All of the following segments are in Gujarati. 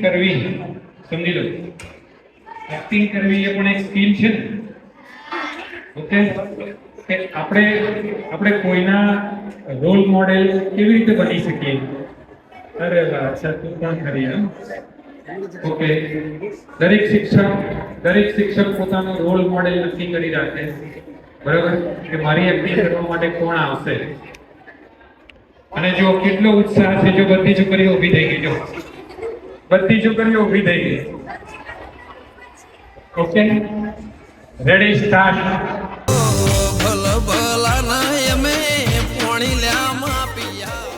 કરવી, સમજી લો, એક્ટિંગ કરવી એ પણ એક સ્કિલ છે ને. ઓકે, કે આપણે કોઈના રોલ મોડેલ કેવી રીતે બની શકીએ? અરે વાહ, અચ્છા, તું પણ ખરી. ઓકે, દરેક શિક્ષક પોતાનો રોલ મોડેલ નક્કી કરી રાખે, બરાબર, કે મારી એક્ટિંગ કરવા માટે કોણ આવશે. અને જો કેટલો ઉત્સાહ છે, જો બધી છોકરીઓ ઊભી થઈ ગઈ, જો બધી છોકરીઓ ઊભી થઈ ગઈ. Okay, ready, start. ભલા ભલા ના અમે પોણી લ્યામાં પિયા.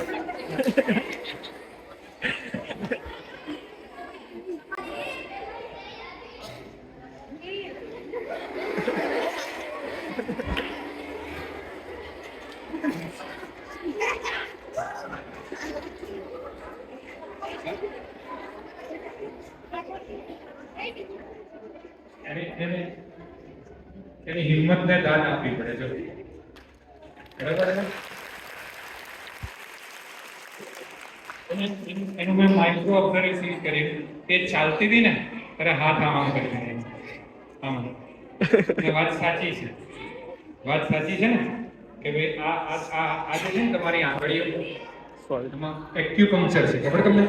એની હિંમતને દાદ આપવી પડે, જો બરાબર છે. એનું મેં માઇક્રો ઓબ્ઝર્વેશન કર્યું કે ચાલતી હતી ને ત્યારે હાથ આમ કરી આમ. વાત સાચી છે, વાત સાચી છે ને, કે ભાઈ આ જે છે ને તમારી આંગળીઓ, એમાં એક્યુપંક્ચર છે, ખબર તમને?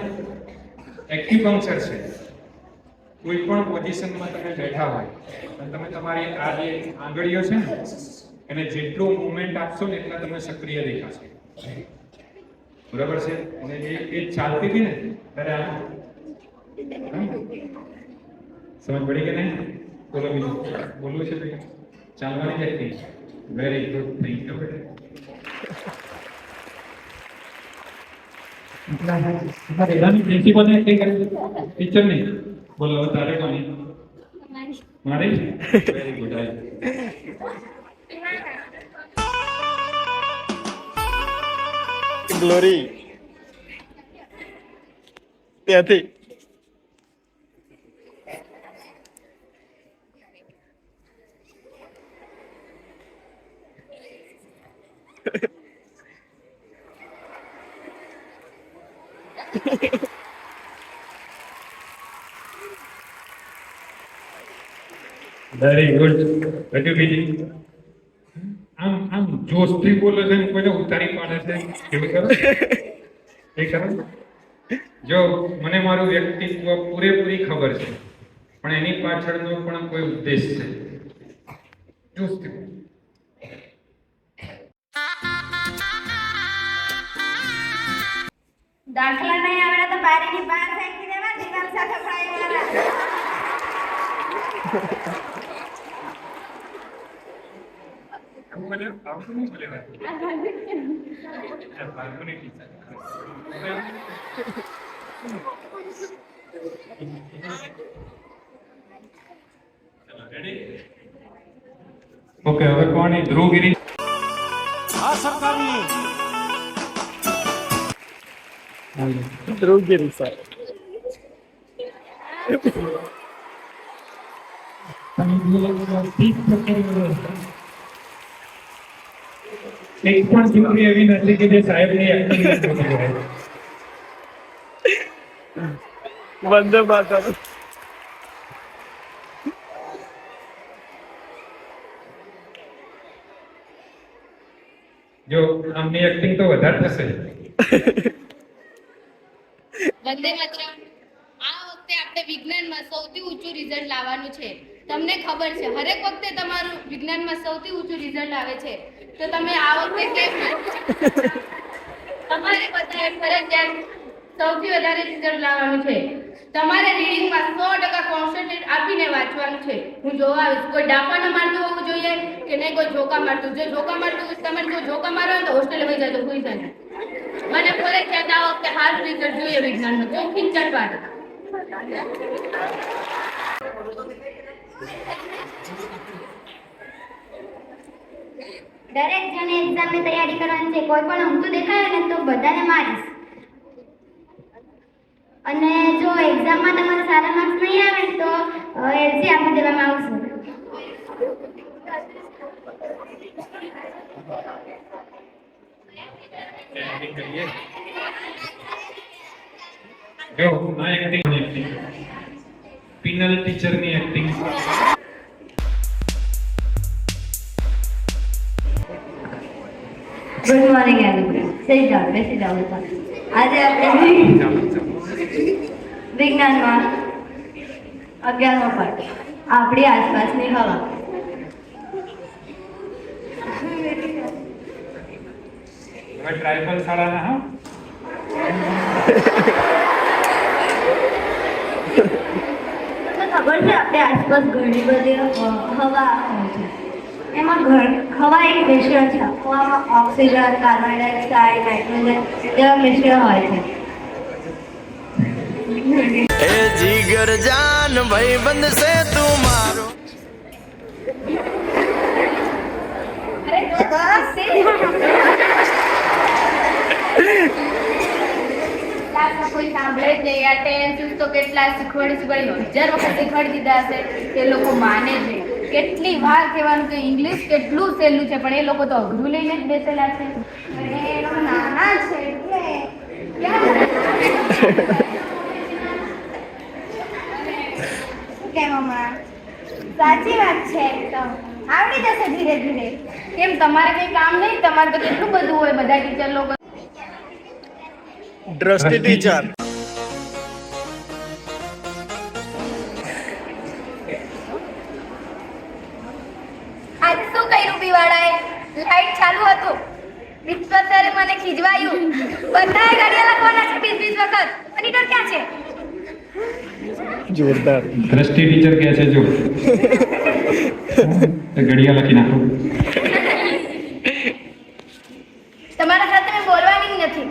એક્યુપંક્ચર છે. કોઈ પણ પોઝિશનમાં તમે બેઠા હોય અને તમે તમારી આ જે આંગળીઓ છે ને એને જેટલું મૂવમેન્ટ આપશો ને એટલા તમે સક્રિય દેખાશો, બરાબર છે. અને એ ચાલતી હતી ને ત્યારે સમજ પડી કે નહીં? બોલો બીજું બોલવું છે? ચાલવાની વ્યક્તિ, very good, thank you. Principal ને કઈ કરે, ટીચર નહીં. બોલો તારે કોની મારી? Very good. ગ્લોરી ત્યાંથી વેરી ગુડ. હજુ બીજી આમ જોશથી બોલે છે, કોઈને ઉતારી પાડે છે, કેવું કરો એ કરો. જો મને મારું વ્યક્તિત્વ પૂરેપૂરી ખબર છે, પણ એની પાછળનો પણ કોઈ ઉદ્દેશ છે. જોશથી દાખલા નહીં આવડે તો બારીની બહાર ફેંકી દેવા, દીવાલ સાથે ફાઈ દેવા. મને આવતું નહીં બોલે વાત. Balcony teacher. ચલો રેડી. ઓકે, હવે કોણ? ધ્રુવગીરી. આ સરકારની ધ્રુવગીરી સર. એક પણ છોકરી એવી નથી કે જે સાહેબની એક્ટિંગ નથી કરે. વંદે માતરમ. જો આમની એક્ટિંગ તો વધારે થશે. વંદે માતરમ. આ વખતે આપણે વિજ્ઞાનમાં સૌથી ઊંચું રિઝલ્ટ લાવવાનું છે. તમને ખબર છે હરેક વખતે તમારું વિજ્ઞાનમાં સૌથી ઊંચું રિઝલ્ટ આવે છે, તો તમે આ વખતે કેમ? તમારે બધાએ ફરજિયાત સૌથી વધારે રિઝલ્ટ લાવવાનું છે. તમારે રીડિંગમાં 100% કોન્સન્ટ્રેટ આપીને વાંચવાનું છે. હું જોવા આવીશ, કોઈ ડાફા ન મારતું હોવું જોઈએ કે નહીં કોઈ ઝોકા મારતું. જો ઝોકા મારતું હોય, તમારે જો ઝોકા મારવા હોય તો હોસ્ટેલે વહી જાય તો ભૂલી જાય. મને ફરજિયાત આ વખતે સારું રિઝલ્ટ જોઈએ વિજ્ઞાનનું. ચોખ્ખી ચટવાટ. દરેક જણે એક્ઝામની તૈયારી કરવાની છે. કોઈ પણ ઊંધું દેખાય ને તો બધાને મારીશ. અને જો એક્ઝામમાં તમારે સારા માર્ક્સ નહીં આવે ને તો એલસી આપી દેવામાં આવશે. જો આ એક્ટિંગ પિનલ ટીચરની એક્ટિંગ. Good morning everyone. બેસી જાઓ બેટા. આજે આપણે વિજ્ઞાનમાં 11મો પાઠ આપણી આસપાસની હવા. હવે ટ્રાઇબલ શાળાના હા તમને ખબર છે આપણી આસપાસ ઘણી બધી હવા હોય છે. એમાં હવા એક મિશ્રણ છે. હવામાં ઓક્સિજન, કાર્બન ડાયોક્સાઇડ, નાઇટ્રોજન જેવા મિશ્રણ હોય છે. એ જીગર જાન ભાઈ બંધ છે તું મારો. કોઈ સાંભળે જ નહીં. આ ટેન્સ તો કેટલા શીખવાડી 1000 વખત શીખવાડી દીધા હશે. એ લોકો માને છે. કેટલી વાર કહેવાનું કે ઇંગ્લિશ કેટલું સહેલું છે, પણ એ લોકો તો અઘરું લઈને જ બેસેલા છે. અને એ લોકો નાના છે એટલે કેમ હમણાં સાચી વાત છે. તો આવડી જશે ધીરે ધીરે. કેમ તમારે કઈ કામ નહીં? તમારે તો કેટલું બધું હોય. બધા ટીચર લોકો દ્રષ્ટિ ટીચર. આજે શું કર્યું બિવાડાએ? લાઈટ ચાલુ હતું. પ્રિન્સિપલ સરે મને ખીજવાયું. બધાએ ઘડિયા લખવાના છે 20 વખત. મોનિટર ક્યાં છે? જોરદાર. દ્રષ્ટિ ટીચર કહે છે જો ઘડિયા લખી નાખો. તમારા સાથે મેં બોલવાની જ નથી.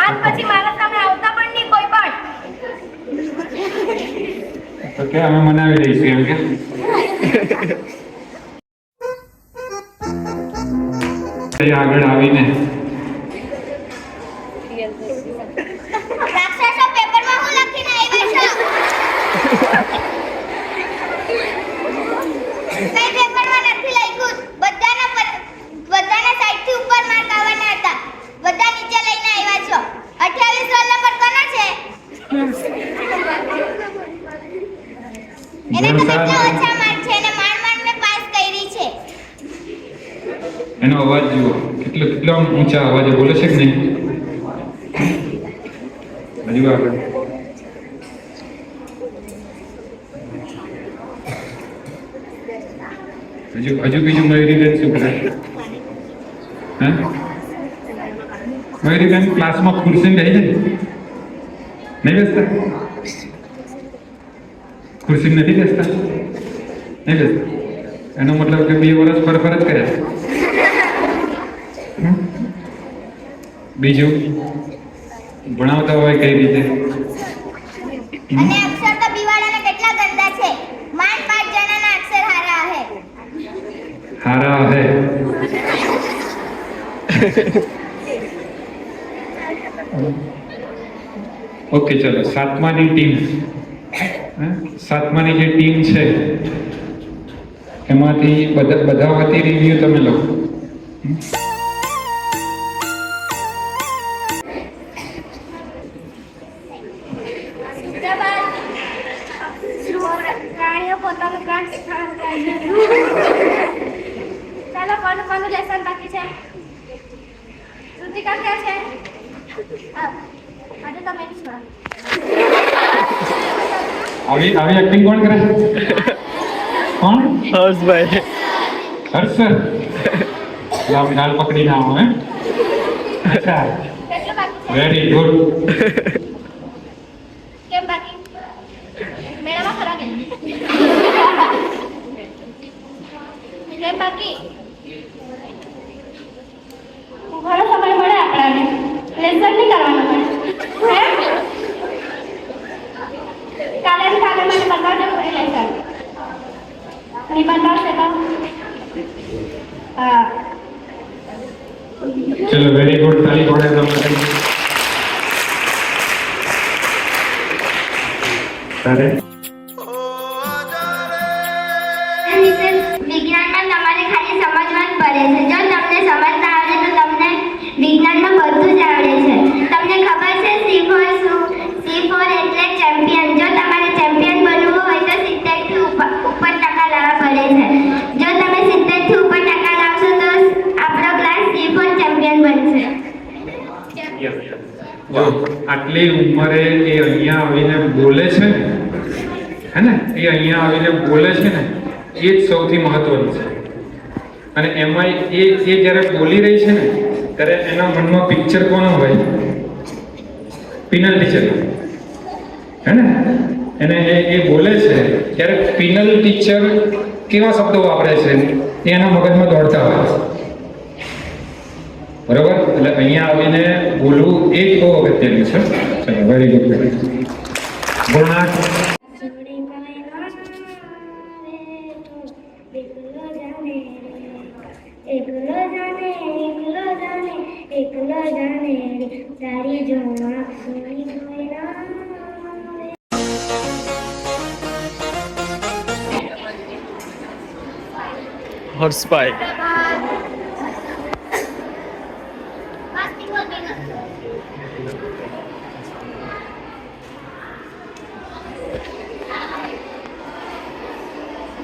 આજ પછી મારા સામે આવતા પણ નહીં કોઈ પણ. તો કે અમે મનાવી દઈશું એમ કે આગળ આવીને રાક્ષસો પેપરમાં હું લખીને આવ્યા છો? કઈ પેપરમાં નથી લખ્યું. બધાના સાઈડથી ઉપર માર્ક આવવાના હતા. બધા નીચે લઈને આવ્યા છો. 28 રોલ નંબર કોનો છે? એને તો કેટલા ઓછા માર્ક છે અને માંડ મેં પાસ કરી છે. એનો અવાજ જુઓ કેટલો આમ ઊંચા અવાજે બોલે છે કે નહીં. હજુ આગળ હજુ બીજું મયુરીબેન શું કરે? હે મયુરીબેન ક્લાસમાં ખુરશી બેસી જાય નહીં બેસતા? ખુરશી નથી બેસતા? નહીં બેસતા? એનો મતલબ કે 2 વર્ષ ફરફર જ કર્યા. બીજું ભણાવતા હોય કઈ રીતે? અને અક્ષર તો બિવાડાના કેટલા ગંદા છે. માંડ 5 જણાના અક્ષર હારા હે. હારા હે. ઓકે ચલો સાતમાની ટીમ. સાતમાની જે ટીમ છે એમાંથી બધા વતી રિવ્યુ તમે લો. પ્રાણીઓ પોતાનું પ્રાણ શીખવાનું. ચાલો કોનું લેસન બાકી છે? ઋતિકા ક્યાં છે? આજે તમે જ છો. આવી એક્ટિંગ કોણ કરે છે? કોણ? હર્ષભાઈ. હર્ષ સર. લાલ પકડીને આવો હે. અચ્છા કેટલું બાકી છે? Very good. કેમ બાકી? મેળામાં ખરા કે કેમ બાકી? ઘણો સમય મળે આપણાને. લેસન નહીં કરવાનું પડે. કાલે મને બતાવજો કોઈ લેસન. નહીં બતાવશે તો ચલો વેરી ગુડ. તાલી પડે તમને. તારે વિજ્ઞાનમાં તમારે ખાલી સમજવા જ પડે છે. જો તમને સમજ ના આવડે તો તમને વિજ્ઞાનમાં આટલી ઉંમરે એ અહીંયા આવીને બોલે છે ને, હે ને, એ અહીંયા આવીને બોલે છે ને, એ જ સૌથી મહત્વનું છે. અને એમાં એ જ્યારે બોલી રહી છે ને ત્યારે એના મનમાં પિક્ચર કોનો હોય? પિનલ ટીચર, હે ને. એને એ બોલે છે ત્યારે પિનલ ટીચર કેવા શબ્દો વાપરે છે એ એના મગજમાં દોડતા હોય, બરોબર? એટલે અહીંયા આવીને બોલવું એ જ બહુ અગત્યનું છે. ચલો, વેરી ગુડ. ગુણાક એકલો જાને તારી જો આંખ સોની કોઈના હર્ષભાઈ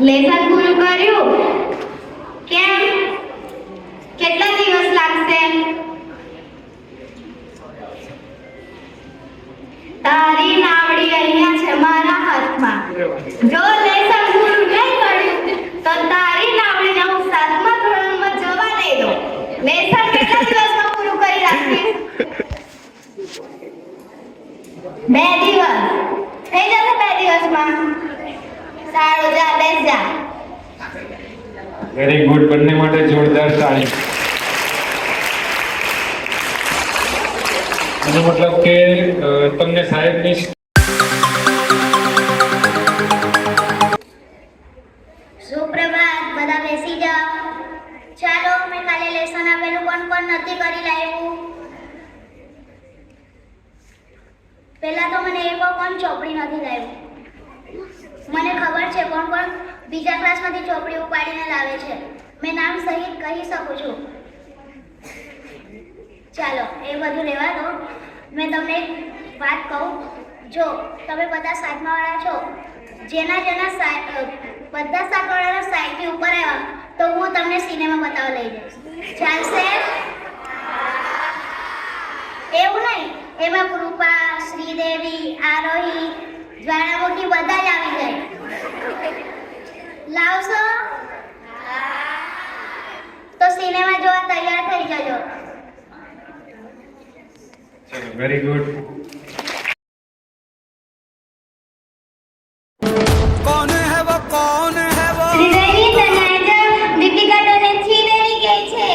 લેસન પૂરું કર્યું? કેમ? કેટલા દિવસ લાગશે? તારી નાવડી અહીંયા છે મારા હાથમાં. જો લેસન પૂરું નહીં કર્યું તો તારી નાવડીને હું 7મા ધોરણમાં જવા દઈ દઉં. લેસન કેટલા દિવસમાં પૂરું કરી રાખીશ? 2 દિવસ થઈ જશે. 2 દિવસમાં સારું, જા બેસ જા. Very good. બંને માટે જોરદાર તાળી. એનો મતલબ કે તમને સાહેબની સુપ્રભાત. બધા બેસી જાઓ. ચાલો, મેં કાલે લેસન આપેલું કોણ કોણ નથી કરી લાવ્યું? પહેલા તો મને એ કહો, કોણ ચોપડી નથી લાવ્યું? મને ખબર છે કોણ કોણ બીજા ક્લાસમાંથી ચોપડી ઉપાડીને લાવે છે. મેં નામ સહિત કહી શકું છું. ચાલો, એ બધું રહેવા દો. મેં તમને એક વાત કહું. જો તમે બધા 7મા વાળા છો, જેના બધા 7 વાળાના 60 થી ઉપર આવ્યા તો હું તમને સિનેમા બતાવવા લઈ જઈશ. ચાલશે? એવું નહીં, એમાં કૃપા, શ્રીદેવી, આરોહી, જ્વાળામુખી બધા જ આવી જાય. લાવશો? તો સિનેમા જોવા તૈયાર થઈ જજો. Very good. શ્રીદેવી તને જ દીપિકા તને શ્રીદેવી કહે છે.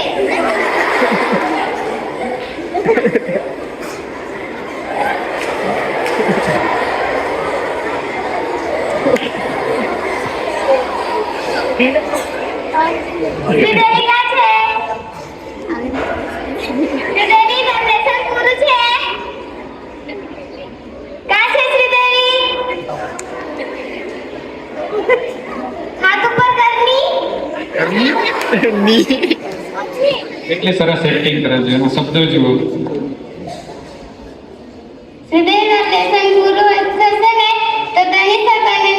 શ્રીદેવી કા છે? શ્રીદેવી તારું લેસન પૂરું છે? કા છે શ્રીદેવી? હાથ ઉપર કરની. એટલે સરસ એક્ટિંગ કરે છે, એના શબ્દો જુઓ. શ્રીદેવી તારું લેસન પૂરું થશે ને તો તને સકાને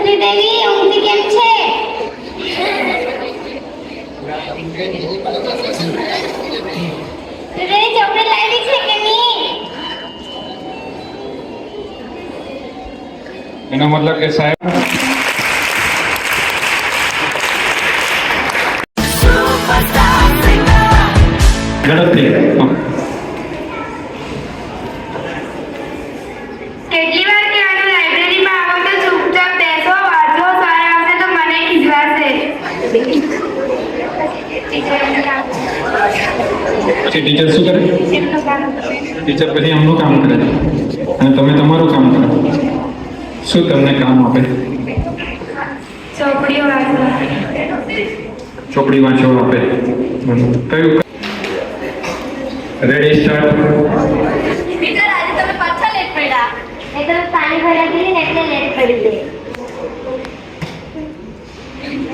શ્રીદેવી ઊંઘતી કેમ છે? શ્રીદેવી ચોપડી લાવી છે કે નહીં? એનો મતલબ કે સાહેબ ઝડપથી. કેટલી વાર કહેવાનું લાઇબ્રેરીમાં આવો તો ચૂપચાપ બેસો, વાંચો, સર આવશે તો મને ખીજવાશે. ટીચર શું કરે? ટીચર પછી એમનું કામ કરે અને તમે તમારું કામ કરો. શું તમને કામ આપે? ચોપડીઓ વાંચો. ચોપડી વાંચવા આપે. કયું? Ready, start. ટીચર, આજે તમે પાછા લેટ પડ્યા. એ તો પાણી ભર્યા ગઈ ને એટલે લેટ પડી ગઈ.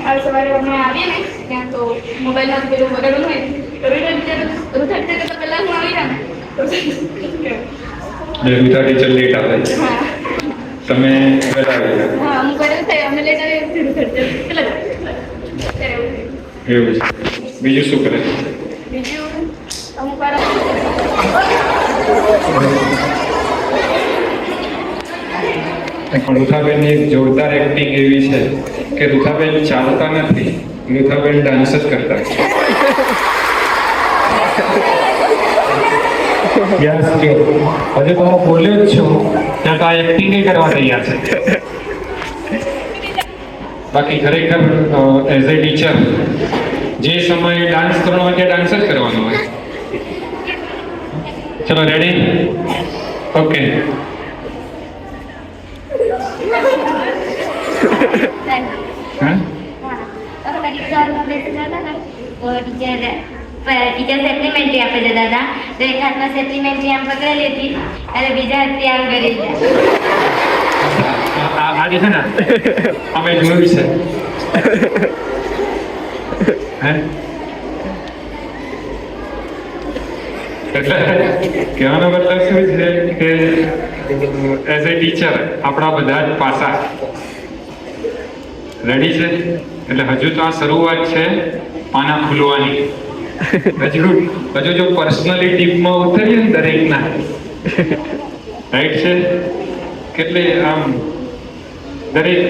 આજ સવારે અમે આવીએ ને ત્યાં તો મોબાઈલમાં પેલું વગાડવાનું હોય તો ટીચર રૂથા ટીચર તો પહેલા હું આવી જાઉં. રૂથા ટીચર લેટ આવે, તમે વહેલા આવી જાઓ. હા, અમુક વાર એવું થાય અમે લેટ આવીએ રૂથા ટીચર કેટલા એવું છે. બીજું શું કરે? બીજું અમુક વાર પણ રૂથાબેનની એક જોરદાર એક્ટિંગ એવી છે કે રૂથાબેન ચાલતા નથી, રૂથાબેન ડાન્સ જ કરતા યસ જો હજુ તો હું બોલ્યો જ છું ત્યાં તો આ એક્ટિંગ કરવા તૈયાર છે. બાકી ખરેખર એઝ એ ટીચર જે સમયે ડાન્સ કરવાનો હોય ત્યાં ડાન્સ જ કરવાનો હોય. ચલો રેડી? ઓકે. હા ટીચર સેપ્લિમેન્ટરી આપી દેતા હતા તો એક હાથમાં સેપ્લિમેન્ટરી આમ પકડેલી હતી અને બીજા હાથથી આમ કરી આજે છે ને અમે જોયું છે. હે એટલે કહેવાનો મતલબ શું છે કે એઝ એ ટીચર આપણા બધા જ પાસા રેડી છે. એટલે હજુ તો આ શરૂઆત છે પાના ખુલવાની. હજુ જો પર્સનલી ડીપમાં ઉતરીએ ને દરેકના રાઈટ છે કેટલે આમ દરેક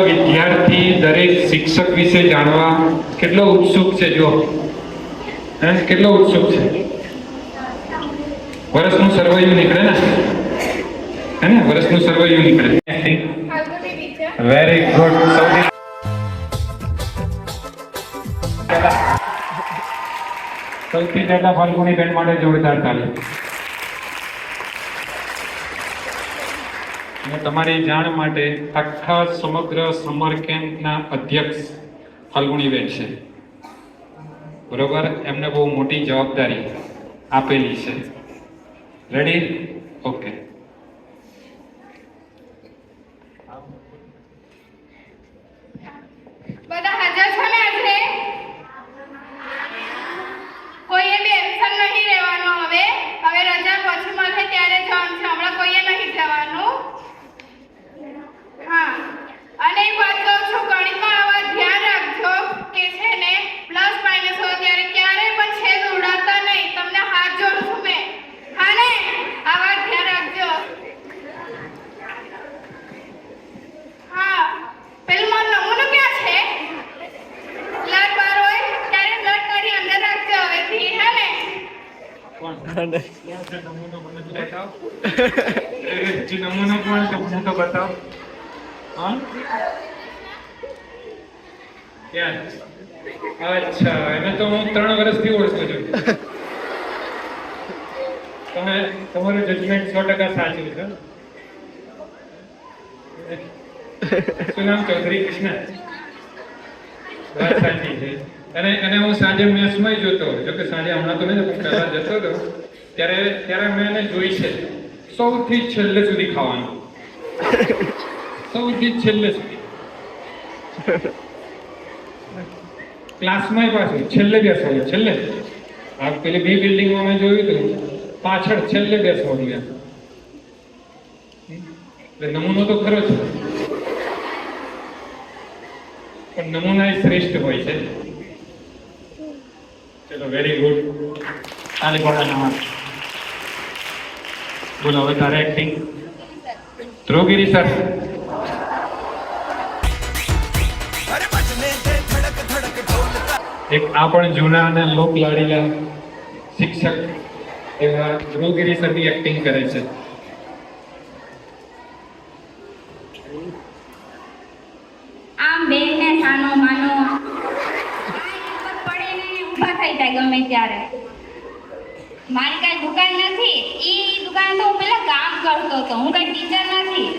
વિદ્યાર્થી દરેક શિક્ષક વિશે જાણવા કેટલો ઉત્સુક છે. જો કેટલો ઉત્સુક છે. વર્ષનું સર્વૈયું નીકળે ને હે ને વર્ષનું સર્વૈયું નીકળે. Very good. સૌથી પહેલા ફાલ્ગુની બેન માટે જોરદાર તાળી. અને તમારી જાણ માટે આખા સમગ્ર સમર કેમ્પના અધ્યક્ષ ફાલ્ગુની બેન છે. બરોબર? એમને બહુ મોટી જવાબદારી આપેલી છે. રેડી? ઓકે. બધા હાજર છો ને આજે? કોઈએ બી એબસન્ટ નહીં રહેવાનું. હવે રજા પછી મળે ત્યારે જવાનું છે. હમણાં કોઈએ નહીં જવાનું. હા, અને એક વાત કહું છું, ગણિતમાં આવા ધ્યાન રાખજો કે છે ને પ્લસ માઇનસ હોય ત્યારે ક્યારેય પણ છેદ ઉડાડતા નહીં. તમને હાથ જોડું છું મેં. હા ને? આ વાત ધ્યાન રાખજો. હા, પેલું મારો નમૂનો ક્યાં છે? બ્લડ બાર હોય ત્યારે બ્લડ કાઢી અંદર રાખજો હવેથી. હે ને? નમૂનો મને તો બતાવો. નમૂનો કોણ છે મને તો બતાવો. હા ક્યાં? અચ્છા, એને તો હું 3 વર્ષથી ઓળખું છું. તમારું જજમેન્ટ 100% સાચું છે. શું નામ? ચૌધરી કૃષ્ણ. વાત સાચી છે. અને હું સાંજે મેચમાં જોતો, જો કે સાંજે હમણાં તો નહીં પણ પહેલા જતો હતો ત્યારે મેં એને જોઈ છે સૌથી છેલ્લે સુધી ખાવાનું. સૌથી છેલ્લે સુધી ક્લાસમાં પાછું છેલ્લે બેસવાનું. છેલ્લે આ પેલી બી બિલ્ડિંગમાં મેં જોયું હતું પાછળ છેલ્લે બેસવાનું. એટલે નમૂનો તો ખરો છે પણ નમૂના એ શ્રેષ્ઠ હોય છે. ચલો વેરી ગુડ. બોલો હવે તારે એક્ટિંગ. ધ્રુવગીરી સર. એક આ પણ જૂના અને લોક લાડીલા શિક્ષક એવા ધ્રુવગીરી સરની એક્ટિંગ કરે છે. આમ બેને સાનો માનો પડે ને ઊભા થઈ જાય ગમે ત્યારે. મારી કઈ દુકાન નથી. ઈ દુકાન તો હું પેલા કામ કરતો હતો. હું કઈ ટીચર નથી.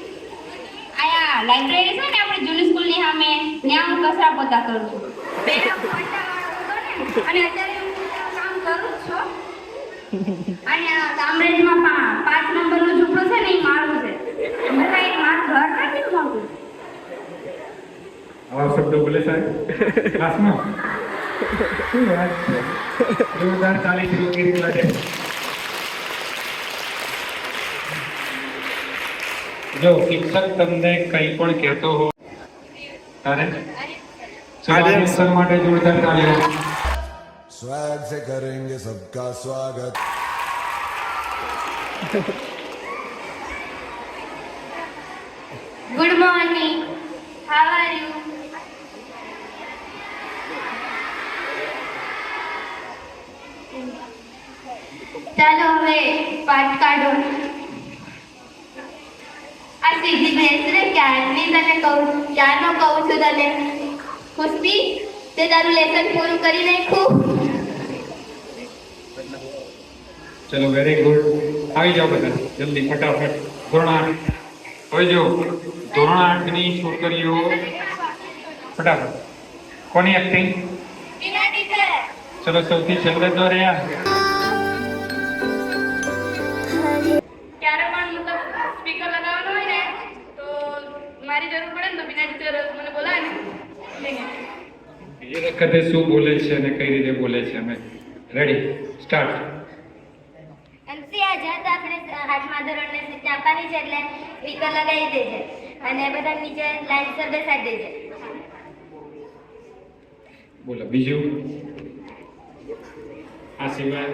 આયા લાઇબ્રેરી છે ને આપણી જૂની સ્કૂલની સામે, ત્યાં હું કચરા પોતા કરું છું. પહેલા પંટાવાળો હતો ને, અને અત્યારે હું કામ કરું જ છું. અને આ કામરેજમાં 5 નંબરનો ઝૂંપડો છે ને, એ મારું છે. મેં કઈ મારું ઘર નથી મોટું. આવા શબ્દો બોલે સાહેબ ક્લાસમાં? શું વાત છે? જોરદાર તાળી ધ્રુવગીરી માટે. જો શિક્ષક તમને કંઈ પણ કહેતો હોય તારે આર્યન સર માટે જોરદાર તાળીઓ. स्वैग से करेंगे सबका स्वागत. Good morning, how are you? ચાલો હવે પાઠ કાઢો. આ સીધી બેસ રે, ક્યારનો કહું છું તને. ખુશી, તે તારું લેસન પૂરું કરી નાખ્યું? ચલો વેરી ગુડ. આવી જાઓ બધા જલ્દી ફટાફટ. ધોરણ 8. હવે જો ધોરણ 8 ની છોકરીઓ ફટાફટ. કોની એક્ટિંગ? બીના ટીચર. ચલો સૌથી છેલ્લે તો રહ્યા. ક્યારે પણ મતલબ સ્પીકર લગાવવાનો હોય ને તો મારી જરૂર પડે ને તો બીના ટીચર મને બોલાવે ને. એ વખતે શું બોલે છે અને કઈ રીતે બોલે છે અમે. Ready start. MC આજે તો આપણે 8મા ધોરણને સીટ આપવાની છે એટલે સ્પીકર લગાવી દેજે અને બધા નીચે લાઈનસર બેસાડી દેજે. બોલો બીજું. આ સિવાય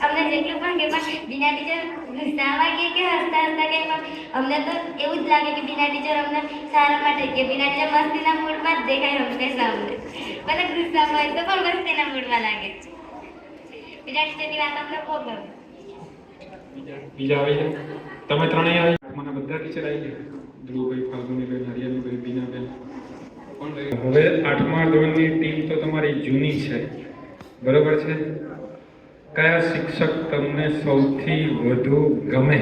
અમને જેટલું પણ કે પણ બીના ટીચર ગુસ્સામાં કે હસતા હસતા કે પણ અમને તો એવું જ લાગે કે બીના ટીચર અમને સારા માટે કે બીના ટીચર મસ્તીના મૂડમાં જ દેખાય અમને સામે. મને ગુસ્સામાં હોય તો પણ મસ્તીના મૂડમાં લાગે. બીના ટીચરની વાત અમને બહુ ગમે. બીજા આવી જાઓ. તમે ત્રણેય આવી જાઓ. મને બધા ટીચર આવી ગયા. ધ્રુવભાઈ, ફાલ્ગુનીભાઈ, હરિયાલીભાઈ, બીનાબેન. કોણ રહ્યું? હવે 8મા ધોરણની ટીમ તો તમારી જૂની છે, બરોબર છે? કયા શિક્ષક તમને સૌથી વધુ ગમે?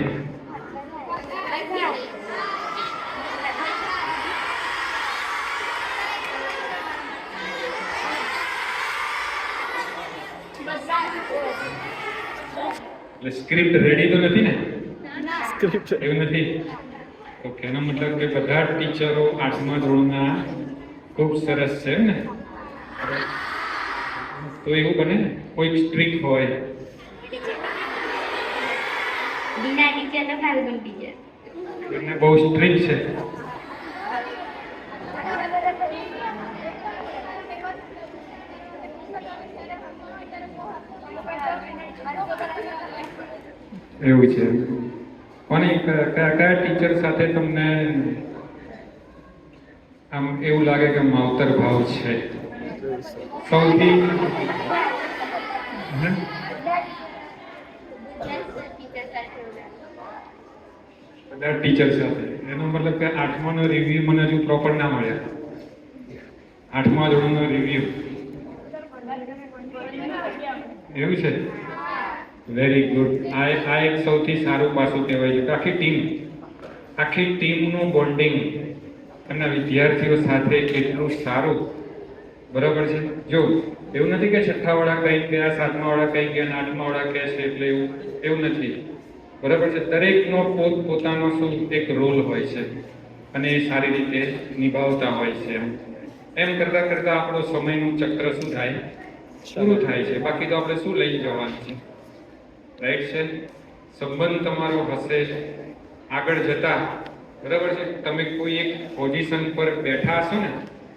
એટલે સ્ક્રિપ્ટ રેડી તો નથી ને? સ્ક્રિપ્ટ એવું નથી. ઓકે, એનો મતલબ કે બધા ટીચરો 8મા ધોરણના ખૂબ સરસ છે ને? તો એવું બને ને કોઈક સ્ટ્રિક્ટ હોય. બીના ટીચર તો ફાલ્ગુન ટીચર. એને બહુ સ્ટ્રિક્ટ છે. એવું છે. કોની કયા ટીચર સાથે તમને આમ એવું લાગે કે માવતર ભાવ છે સૌથી? હે? બધા ટીચર સાથે. એનો મતલબ કે 8માનો રિવ્યુ મને હજુ પ્રોપર ના મળ્યા. 8મા ધોરણનો રિવ્યુ એવું છે. Very good. આ એક સૌથી સારું પાસું કહેવાય છે. આખી ટીમનું બોન્ડિંગ અને વિદ્યાર્થીઓ સાથે કેટલું સારું, બરાબર છે? જો એવું નથી કે 6વાળા કંઈ ગયા, 7માવાળા કંઈ ગયા, 8માવાળા કહે છે એટલે એવું નથી, બરાબર છે? દરેકનો પોતાનો શું એક રોલ હોય છે અને એ સારી રીતે નિભાવતા હોય છે. એમ કરતા કરતા આપણો સમયનું ચક્ર શું થાય? પૂરું થાય છે. બાકી તો આપણે શું લઈ જવાનું છે? રાઈટ છે. સંબંધ તમારો હશે આગળ જતા, બરાબર છે? તમે કોઈ એક પોઝિશન પર બેઠા હશો ને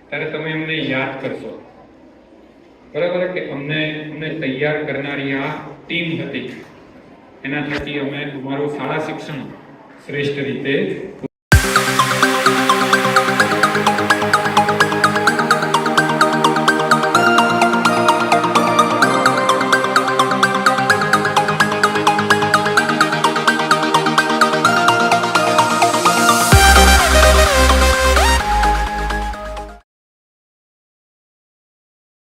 ત્યારે તમે એમને યાદ કરશો, બરાબર? કે અમને તૈયાર કરનારી આ ટીમ હતી, એના થકી અમે અમારું શાળા શિક્ષણ શ્રેષ્ઠ રીતે